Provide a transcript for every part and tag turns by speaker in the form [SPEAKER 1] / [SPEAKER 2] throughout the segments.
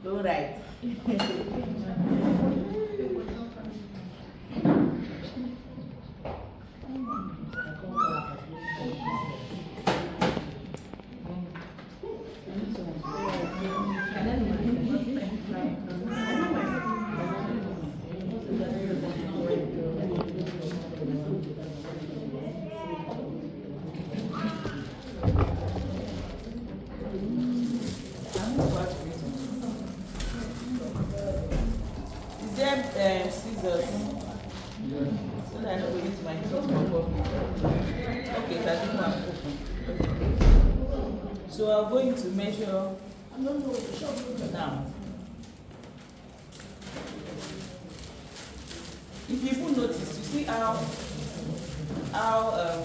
[SPEAKER 1] Don't write. Is there scissors? So that I don't go use my teeth for coffee. Okay, so I think I'm open. So I'm going to measure now. If you even notice, you see how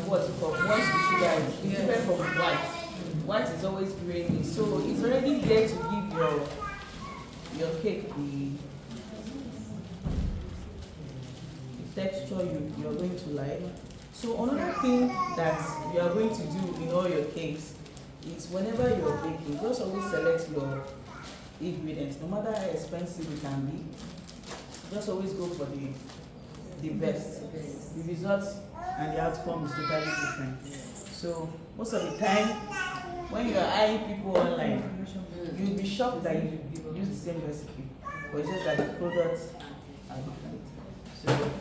[SPEAKER 1] what's it called? Once the sugar is different from white. White is always grainy, so it's already there to give your cake the texture you're going to like. So another thing that you are going to do in all your cakes is whenever you're baking, just always select your ingredients, no matter how expensive it can be. Just always go for the best. The result and the outcome is totally different. So most of the time, when you are eyeing people online, you'll be shocked that you use the same recipe, but it's just that the products are different. So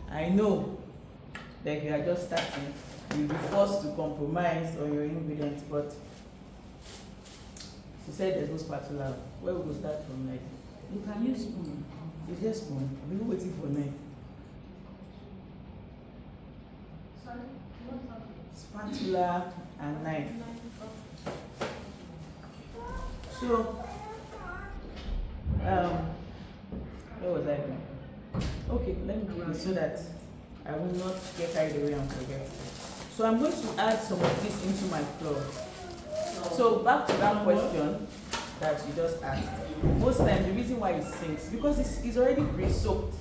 [SPEAKER 1] I know that if you are just starting, you'll be forced to compromise on your ingredients, but she said there's no spatula. Where we go start from? Like, you can use spoon. It's just spoon. I've been waiting for knife. Spatula and knife. So, where was I going? Okay, let me do this so that I will not get carried away and forget. So I'm going to add some of this into my flour. So back to that question that you just asked. Most times the reason why it sinks because it's already pre-soaked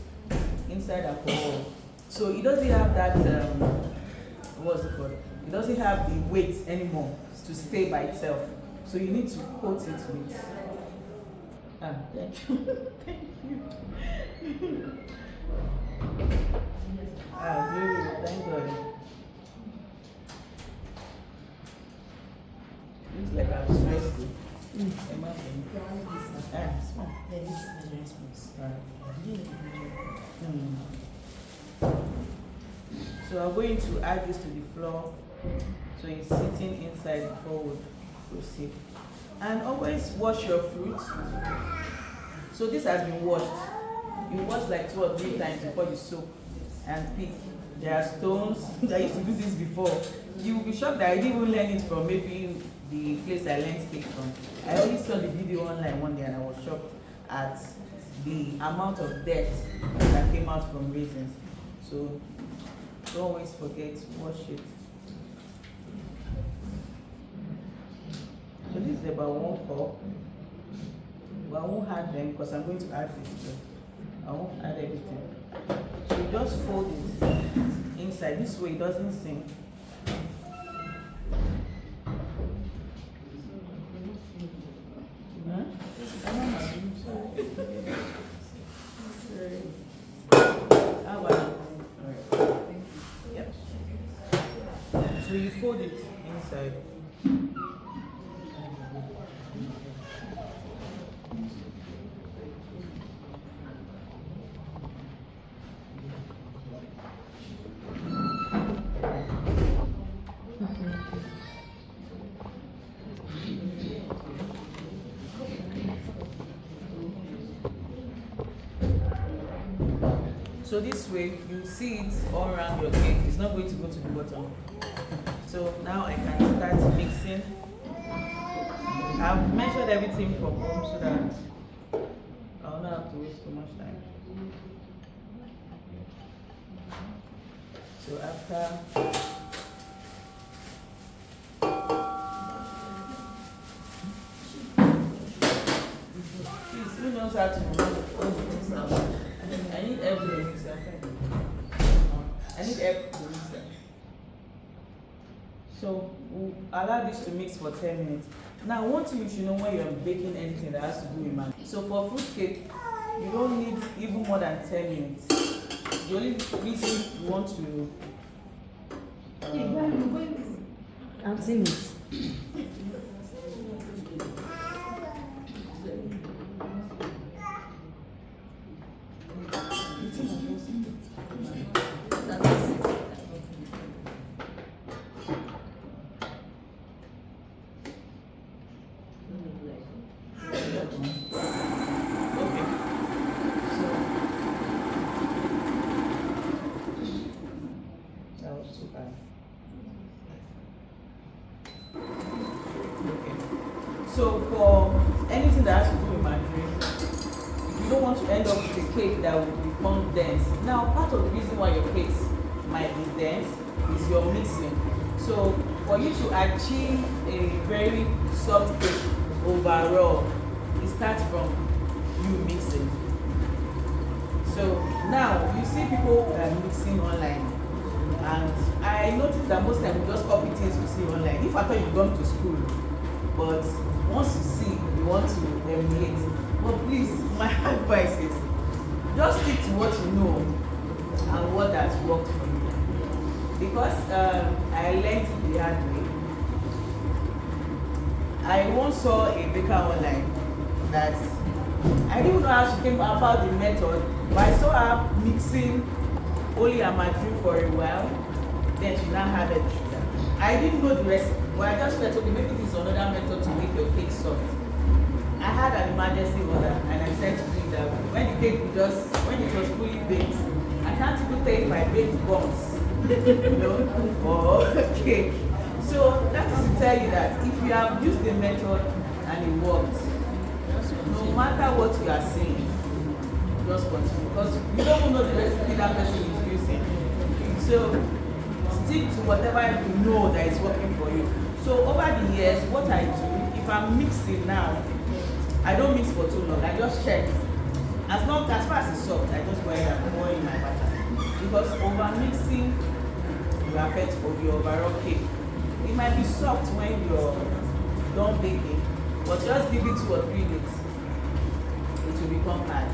[SPEAKER 1] inside alcohol. So it doesn't have that what's it called? It doesn't have the weight anymore to stay by itself. So you need to coat it with thank you. Thank you. Really, thank God. Looks like I'm stressed. So I'm going to add this to the flour. So it's sitting inside before we proceed. And always wash your fruit. So this has been washed. You wash like 2 or 3 times before you soak and pick. There are stones. I used to do this before. You will be shocked that I didn't even learn it from maybe the place I learned cake from. I only saw the video online one day and I was shocked at the amount of dirt that came out from raisins. So don't always forget to wash it. So this is about 1 cup. But I won't add them because I'm going to add this too. I won't add everything. So you just fold it inside. This way it doesn't sink. Yep. So you fold it inside. So this way you see it all around your cake. It's not going to go to the bottom. So now I can start mixing. I've measured everything from home so that I will not have to waste too much time. So after please, who knows how to do this now? I need help to mix it. I need help to mix it. So we'll allow this to mix for 10 minutes. Now, one thing you should know when you're baking anything that has to do with man. So for fruit cake, you don't need even more than 10 minutes. The only reason you want to
[SPEAKER 2] I've seen it.
[SPEAKER 1] So for anything that has to do with margarine, if you don't want to end up with a cake that will become dense. Now, part of the reason why your cakes might be dense is your mixing. So for you to achieve a very soft cake overall, it starts from you mixing. So now you see people mixing online, and I noticed that most times we just copy things we see online. If I thought you've gone to school, but once you see, you want to emulate. But please, my advice is just stick to what you know and what has worked for you. Because I learned it the hard way. I once saw a baker online that I didn't know how she came about the method, but I saw her mixing only a margarine for a while, then she now added sugar. I didn't know the recipe, but I just felt, okay, maybe this is another method to make your cake soft. I had an emergency order, and I said to me that when the cake when it was fully baked, I can't even take my baked buns, you know, or cake. So that is to tell you that if you have used the method and it worked, no matter what you are saying, just continue, because you don't know the recipe that person is using. So stick to whatever you know that is working for you. So over the years, what I do, if I'm mixing now, I don't mix for too long. I just check. As far as it's soft, I just go ahead and pour in my butter. Because over mixing will affect your overall cake. It might be soft when you're done baking, but just give it 2 or 3 days. It will become hard.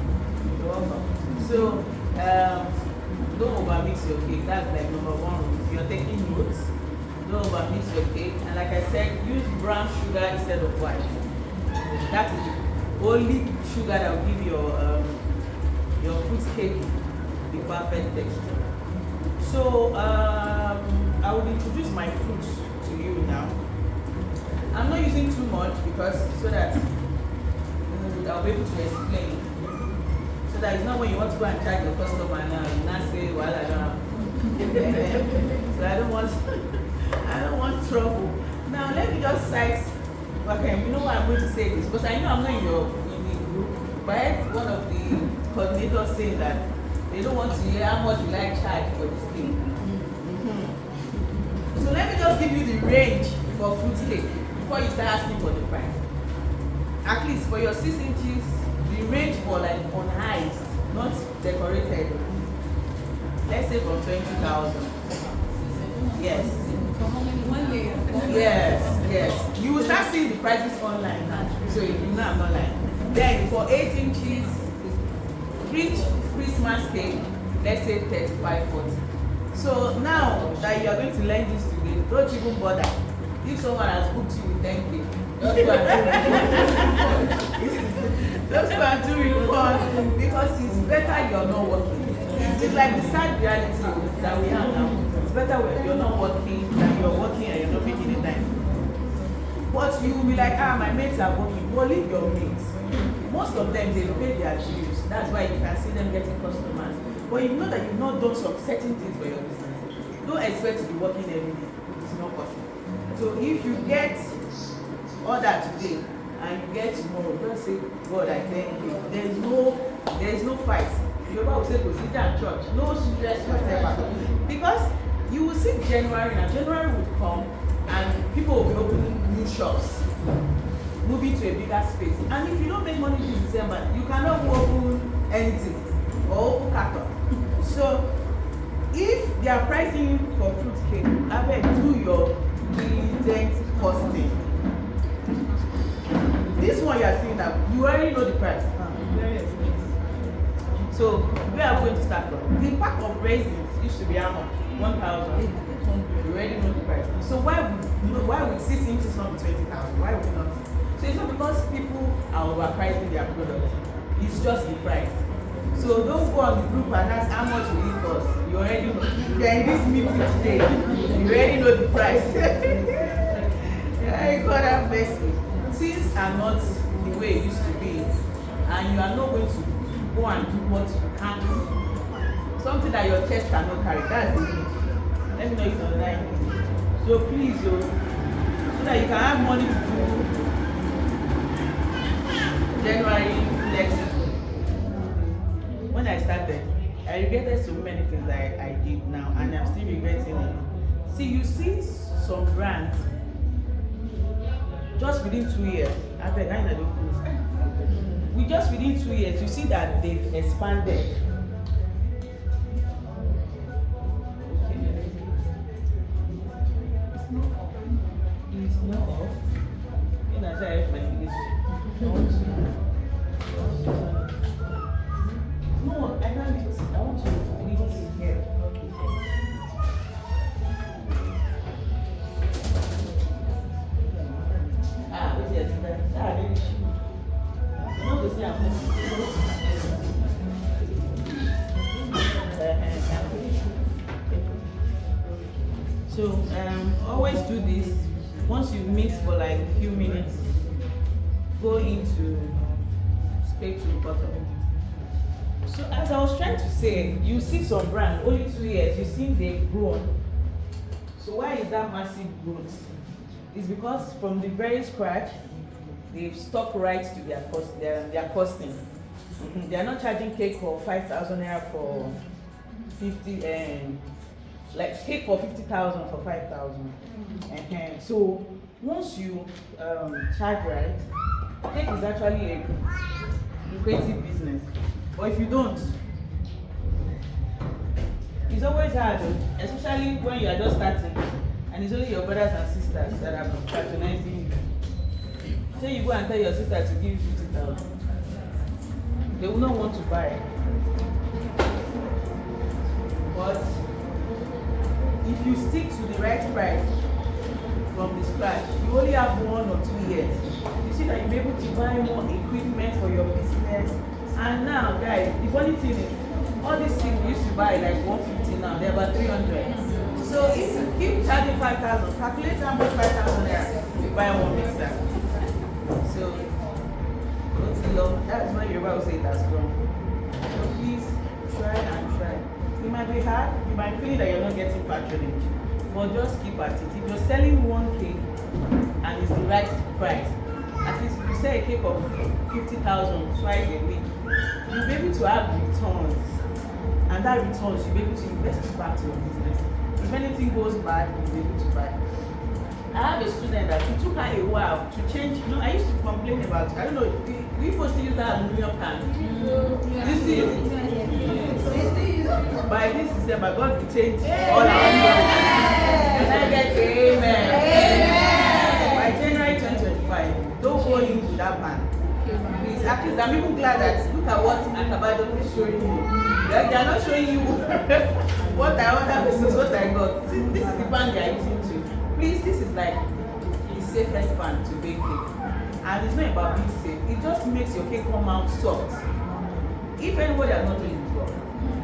[SPEAKER 1] You're welcome. So don't overmix your cake. That's like number 1 rule. If you're taking notes, don't overmix your cake. And like I said, use brown sugar instead of white. That is the only sugar that will give your fruit cake the perfect texture. So I will introduce my fruits to you now. I'm not using too much because so that I'll be able to explain. So that it's not when you want to go and charge your customer now, you not say, well, I don't have. So I don't want trouble. Now let me just cite. Okay, you know why I'm going to say this, because I know I'm not in the group, but I had one of the coordinators saying that they don't want to hear how much you like charge for this thing. So let me just give you the range for fruit cake before you start asking for the price. At least for your 6 inches, the range for like on highest, not decorated. Let's say from 20,000. Yes.
[SPEAKER 3] For how many? 1 layer?
[SPEAKER 1] Yes. You will start seeing the prices online now. So you know I'm not lying. Then for 8 inches, rich Christmas cake, let's say 35, 40. So now that you are going to learn this today, don't even bother. If someone has booked you with 10K, just go and do refund. Just go and do refund, because it's better you're not working. It's like the sad reality that we have now. It's better when you're not working than you're working and you're not making a dime. But you will be like, my mates are working. Well, leave your mates. Most of them, they pay their dues. That's why you can see them getting customers. But you know that you've not done some certain things for your business. Don't expect to be working every day. It's not possible. So if you get order today and you get tomorrow, don't say, God, I thank you. There is no fight. Your Bible says, go sit down church. No stress yourself. Because you will see January, and January will come and people will be opening new shops, moving to a bigger space. And if you don't make money this December, you cannot open anything or open carton. So if they are pricing you for fruit cake, I beg do your diligent costing. This one you are seeing now, you already know the price.
[SPEAKER 3] Very expensive.
[SPEAKER 1] So where are we going to start from? The pack of raisins used to be how much? 1,000. You already know the price. So why would 6 inches not be 20,000? Why would it not? So it's not because people are overpricing their products. It's just the price. So don't go on the group and ask how much will it cost. You already know. If you're in this meeting today, you already know the price. God have mercy. Things are not the way it used to be, and you are not going to go and do what you can't do. Something that your chest cannot carry. That's the need. Let me know it's online. So please, so that you can have money to do January next year. When I started, I regretted so many things that I did now, and I'm still regretting it. See, you see some brands just within 2 years. I beg, I don't close. We just within 2 years, you see that they've expanded. It's not off. In as I have my English. No, I can't leave it. I want to leave it here. Wait here. Really cheap. You know the same. So always do this. Once you mix for like a few minutes, go into scrape to the bottom. So as I was trying to say, you see some brand only 2 years, you see they've grown. So why is that massive growth? It's because from the very scratch, they've stuck right to their cost, their costing. They are not charging cake for 5,000 naira for 50 and like cake for 50,000 for 5,000. So once you charge right, cake is actually a lucrative business. But if you don't, it's always hard, especially when you are just starting and it's only your brothers and sisters that are patronizing you. Say you go and tell your sister to give you 50,000, they will not want to buy. But if you stick to the right price from the scratch, you only have 1 or 2 years. You see that you'll be able to buy more equipment for your business. And now, guys, the funny thing is, all these things we used to buy like 150 now, they're about 300. So if you keep charging 5,000, calculate how much 5,000 naira you buy one mixer. So, that's why Yoruba will say it has grown. So please try and try. It might be hard, you might feel that you're not getting patronage, but just keep at it. If you're selling one cake and it's the right price, at least if you sell a cake of 50,000 twice a week, you'll be able to have returns, and that returns you'll be able to invest it back to your business. If anything goes bad, you'll be able to buy. I have a student that it took her a while to change. You know, I used to complain about, I don't know, we supposed to use that aluminum can. You see, by this December, God will change all our lives. And I get amen. By January 2025, don't go into that man. Please, at least I'm even glad that look at what Acabado is showing you. They are not showing you what I ordered versus what I got. See, this is the pan they are using to. Please, this is like the safest pan to bake cake. And it's not about being safe. It just makes your cake come out soft. If anybody has not done it before.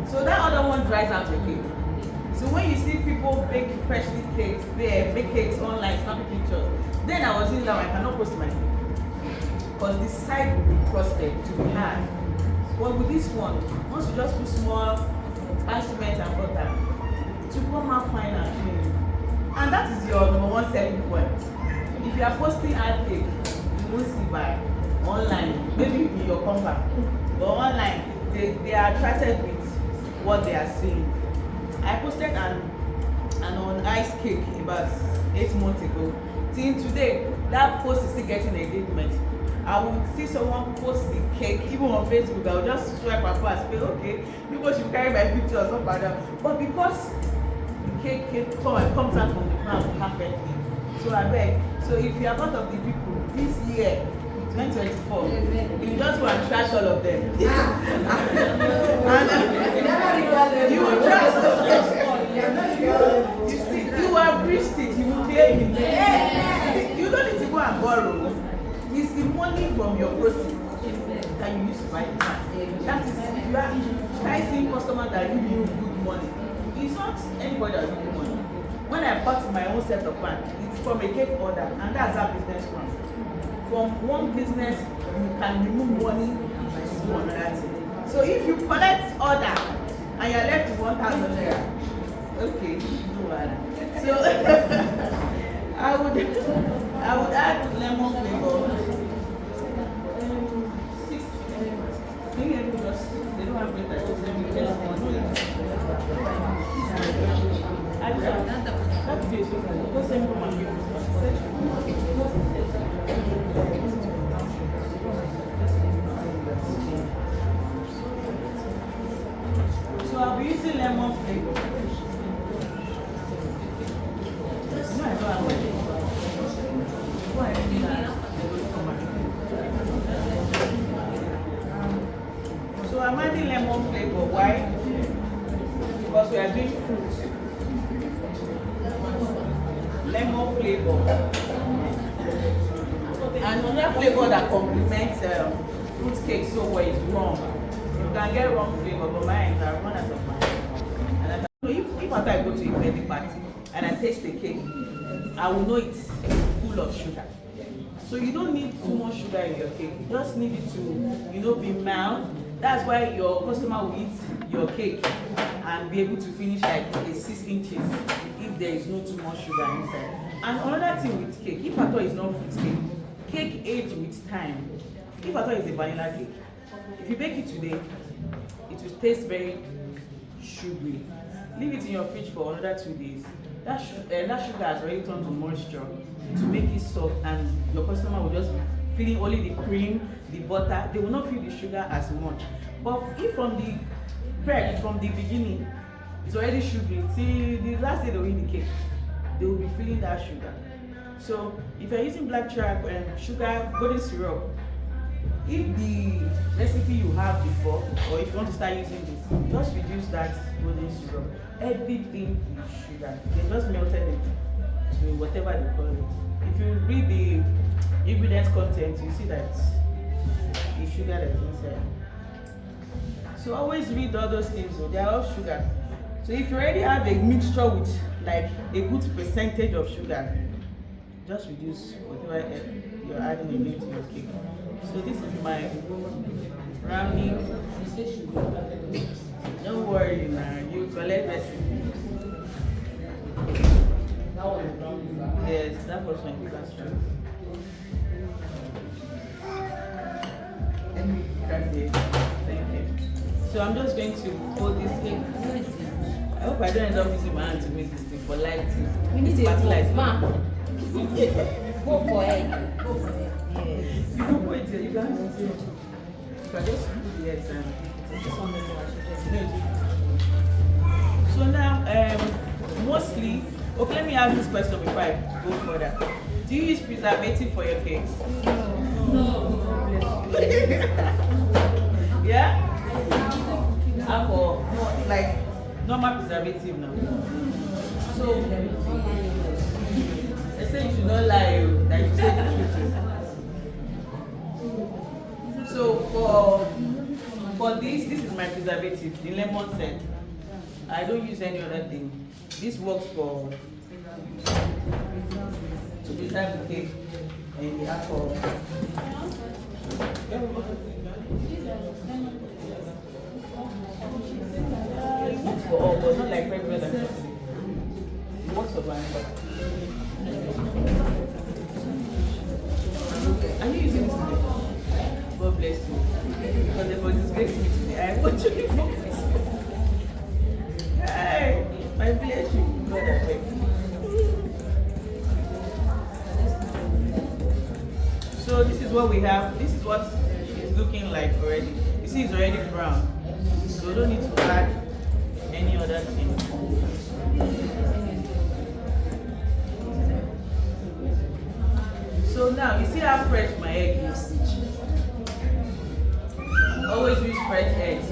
[SPEAKER 1] So that other one dries out your cake. So when you see people bake freshly cakes, they bake cakes online, snapping pictures, then I was in now, I cannot post my cake. Because the side will be crusted to be hard. But with this one, once you just put small cement and butter, to come out fine and clean. And that is your #1 selling point. If you are posting hard cake, you won't see by online, maybe in your company. But online, they are attracted with what they are seeing. I posted an on ice cake about 8 months ago. Till today, that post is still getting engagement. I would see someone post the cake, even on Facebook, I would just swipe and pass, say, okay, people should carry my picture or something like that. But because the cake comes out from the ground perfectly. So I beg, so if you are part of the people this year, 2024. You just go and trash all of them. And you will trust you see, you have reached it, you will pay me. You don't need to go and borrow. It's the money from your proceeds that you use to buy the fan. That is, you are enticing customers that give you good money. It's not anybody that give you money. When I bought my own set of fan, it's from a cake order, and that's how business runs. From one business, you can remove money to another thing. So if you collect order and you're left with 1,000 naira, okay, no matter. So I would add lemon flavor. They don't have better. So I'll be using lemon flavor. No, I don't have it. So I'm adding lemon flavor. Why? Because we are doing fruit. Lemon flavor. And another flavor that complements fruit cake so well is rum. You can get rum flavor, but mine is one out of mine. So if after I go to a wedding party and I taste the cake, I will know it's full of sugar. So you don't need too much sugar in your cake. You just need it to, be mild. That's why your customer will eat your cake and be able to finish like a 6 inches if there is no too much sugar inside. And another thing with cake, if at all is not fruit cake age with time. If at all is a vanilla cake, if you bake it today, it will taste very sugary. Leave it in your fridge for another 2 days. That sugar has already turned to moisture to make it soft, and your customer will just be feeling only the cream, the butter. They will not feel the sugar as much. But if from the prep, from the beginning, it's already sugary, see the last day they will eat the cake, they will be feeling that sugar. So if you're using black sugar, golden syrup, if the recipe you have before, or if you want to start using this, just reduce that golden syrup. Everything is sugar. They just melted it to whatever they call it. If you read the ingredients content, you see that it's sugar that's inside. So always read all those things. They are all sugar. So if you already have a mixture with like a good percentage of sugar, just reduce whatever you're adding in to your cake. So this is my brownie. Don't worry now, you collect recipe. Yes, that was my biggest strength. Thank you. So I'm just going to hold this thing. I hope I don't end up using my hand to make this thing for lighting.
[SPEAKER 2] We need
[SPEAKER 1] to
[SPEAKER 2] fertilize.
[SPEAKER 1] Ma.
[SPEAKER 2] Go for it. Go for it.
[SPEAKER 1] Yes. You don't wait till you can see it. You can just put the eggs and this one is so now, mostly, okay, let me ask this question before I go further. Do you use preservative for your cakes? No. Yeah? For like normal preservative now. So they say you should not lie, that you say the truth. So for this is my preservative, the lemon scent. I don't use any other thing. This works for to preserve the cake and the alcohol. It works for all, but not like regular. It works for vanilla. Are you using this today? God bless you. Because they were disgracing me today. I want you to focus. Hey, my bless you. God, I beg. So this is what we have. This is what it's looking like already. You see, it's already brown. So we don't need to add any other thing. So now you see how fresh my my egg usage. Always use fresh eggs.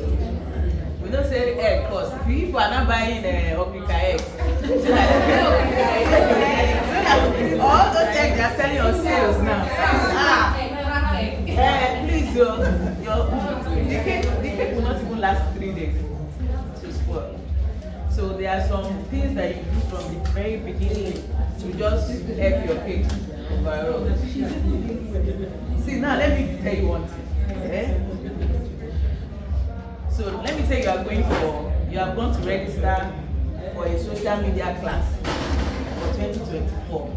[SPEAKER 1] We don't say egg cost. If you are not buying Okrika eggs, all those eggs they are selling on sales now. Please, the cake will not even last 3 days to spoil. So there are some things that you do from the very beginning to just help your cake overall. See, now let me tell you one thing. So let me say you are going to register for a social media class for 2024.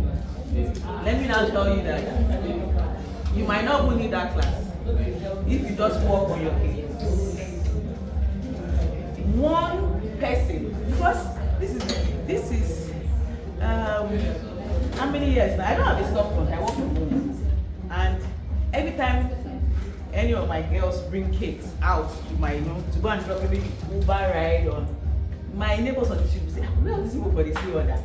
[SPEAKER 1] Let me now tell you that you might not even need that class if you just work on your cake. One person, because this is how many years now? I don't have a stock fund. I work from home, and every time any of my girls bring cakes out to my, to go and drop maybe Uber ride, or my neighbors on the street will say, "We have this people for the same order."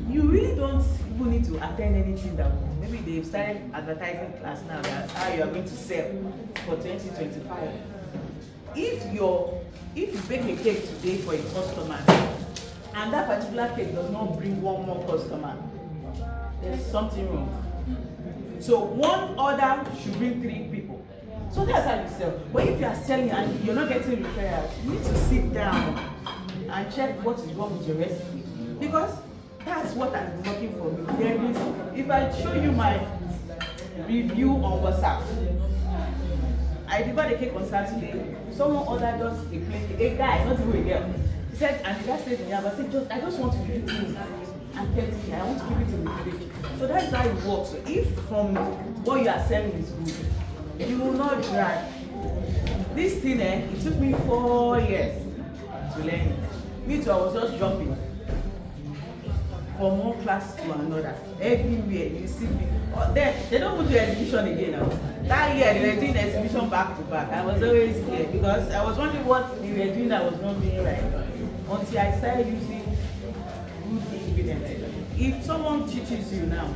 [SPEAKER 1] You really don't even need to attend anything that maybe they've started advertising class now. That's how you are going to sell for 2025. If you bake a cake today for a customer and that particular cake does not bring one more customer, there's something wrong. So one order should bring 3 people. So that's how you sell. But if you are selling and you're not getting referrals, you need to sit down and check what is wrong with your recipe, because that's what has been working for me. If I show you my review on WhatsApp, I delivered a cake on Saturday. Someone ordered just a plain cake, a guy, not even a girl. He said, and the guy said to me, I just want to give it to you and kept it here. I want to keep it in the fridge. So that's how it works. So if from what you are selling is good, you will not drag. This thing, it took me 4 years to learn it. Me too, I was just jumping from one class to another. Everywhere you see people. They don't put your exhibition again now. That year they were doing exhibition back to back. I was always scared because I was wondering what they were doing that was not doing right. Until I started using good ingredients. If someone teaches you now,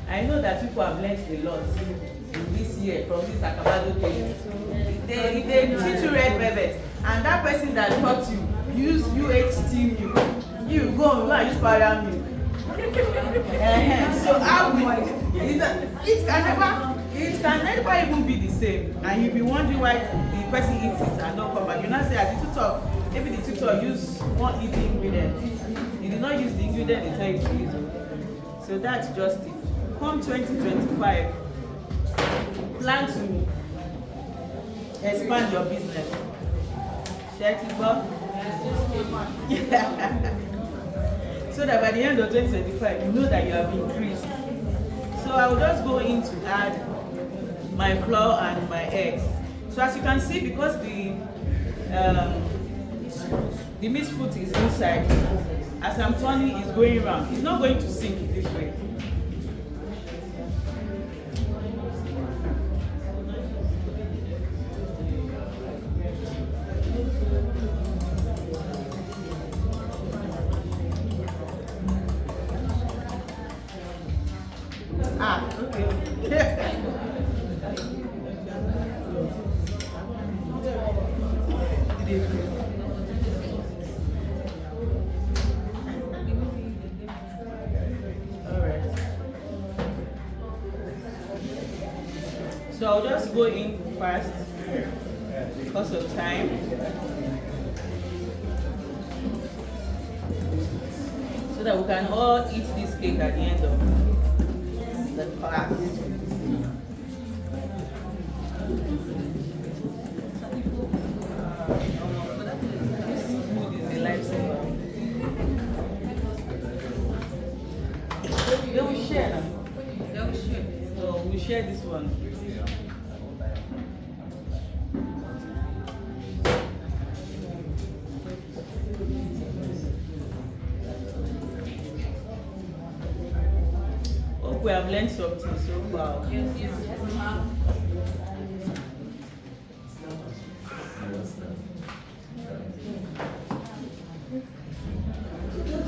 [SPEAKER 1] I know that people have learned a lot in this year from this Acabado cake. They teach you red velvet, and that person that taught you use UHT milk. You go and use powder milk. So how it can never even be the same, and you'll be wondering why the person eats it and don't come back. You now say at the tutor, maybe the tutor use one eating ingredient. He did not use the ingredient they tell you to use. So that's just it. Come 2025, plan to expand your business. Check it out. So that by the end of 2025, you know that you have increased. So I will just go in to add my flour and my eggs. So as you can see, because the mixed fruit is inside, as I'm turning, it's going around. It's not going to sink this way. Okay. Alright. So I'll just go in fast because of time. So that we can all eat this cake at the end of the class. This food is a lifesaver. They will share now. So we'll share this one. We have learned something so far.
[SPEAKER 3] Yes.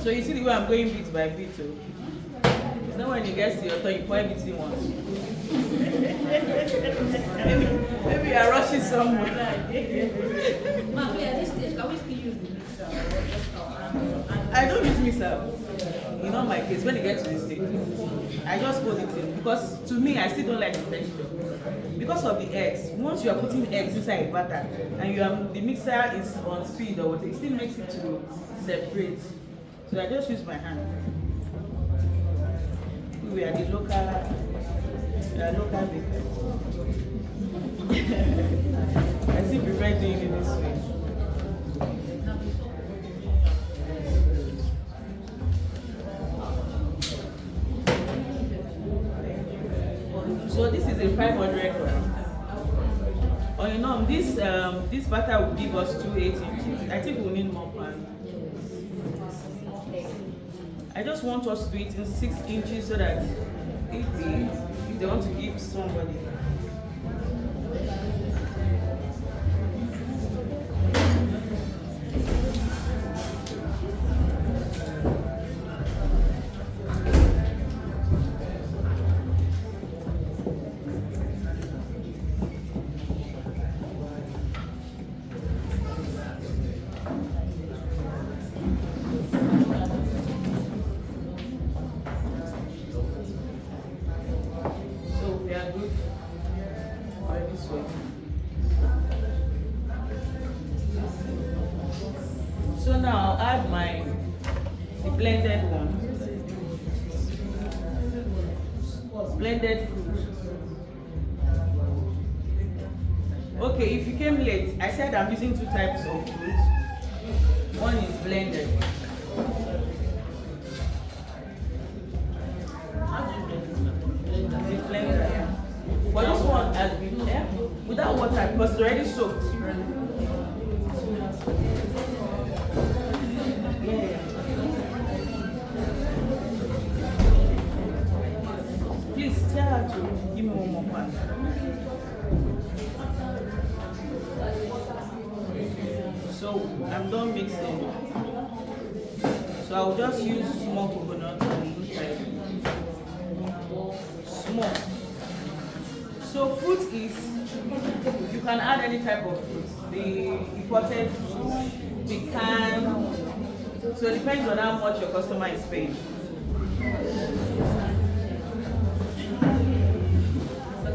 [SPEAKER 1] So you see the way I'm going bit by bit. It's not when you get to your turn, you pour everything once. Maybe you are rushing somewhere.
[SPEAKER 3] Ma, please, at this stage, can we still use the mixer or just
[SPEAKER 1] I don't use mixer. In all my case, when it gets to this stage, I just fold it in because to me, I still don't like the texture. Because of the eggs, once you are putting eggs inside a batter and the mixer is on speed or what, it still makes it to separate. So I just use my hand. We are the local bakers. I still prefer doing it this way. So this is a 500 gram. Oh, you know, this batter will give us 2 8 inches. I think we'll need more pan. I just want us to do it in 6 inches so that if they want to give somebody. So now I'll add the blended one. Blended fruit. Okay, if you came late, I said I'm using 2 types of fruit. One is blended. The blender, yeah. But this one has been without water because it's already soaked. Please tell her to give me one more pan. So I'm done mixing. So I'll just use small coconut on the inside. Small. So fruit is, you can add any type of fruit. The imported fruit, the can. So it depends on how much your customer is paying.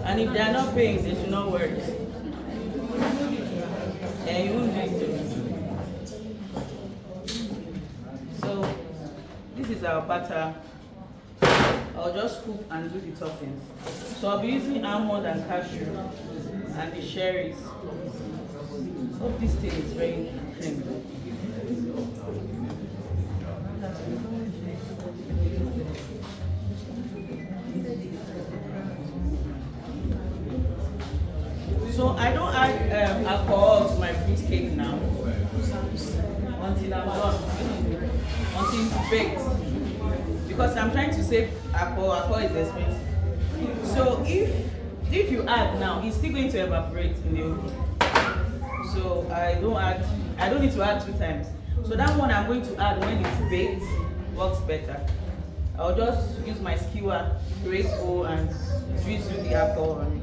[SPEAKER 1] And if they are not paying, they should not work. And you won't do it. So this is our batter. I'll just cook and do the toppings. So I'll be using almond and cashew and the cherries. Hope this thing is very clean. So I don't add alcohol to my fruit cake now until I'm done, until it's baked. Because I'm trying to save alcohol. Alcohol is expensive. So if you add now, it's still going to evaporate in the oven. So I don't need to add 2 times. So that one I'm going to add when it's baked works better. I'll just use my skewer, create hole, and drizzle the alcohol on it.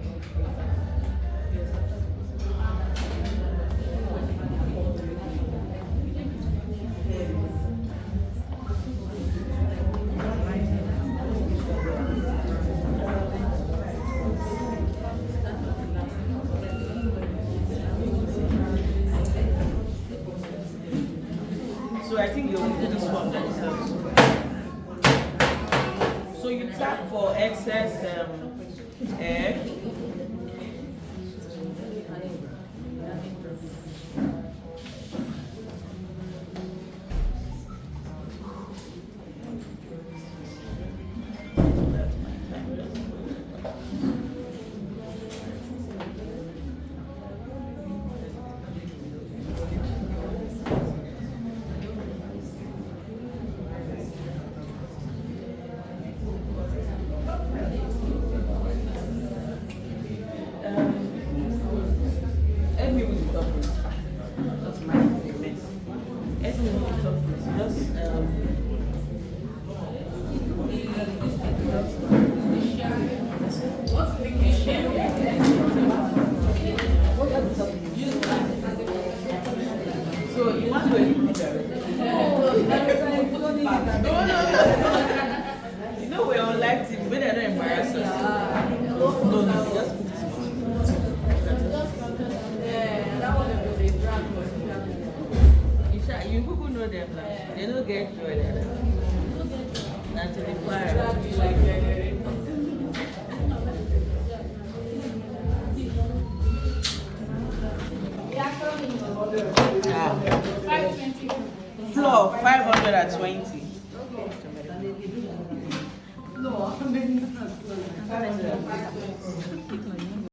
[SPEAKER 1] So I think you'll do this one themselves. So you tap for excess air. Help me with the toppings. That's my mess. Help me with the toppings. Just
[SPEAKER 3] What's the
[SPEAKER 1] So you want to go in picture? No. You know we're on live TV, but they're not embarrassed us. No, just put this one. You people know them now. They don't get joy like that. Until the fire. Floor 520. No,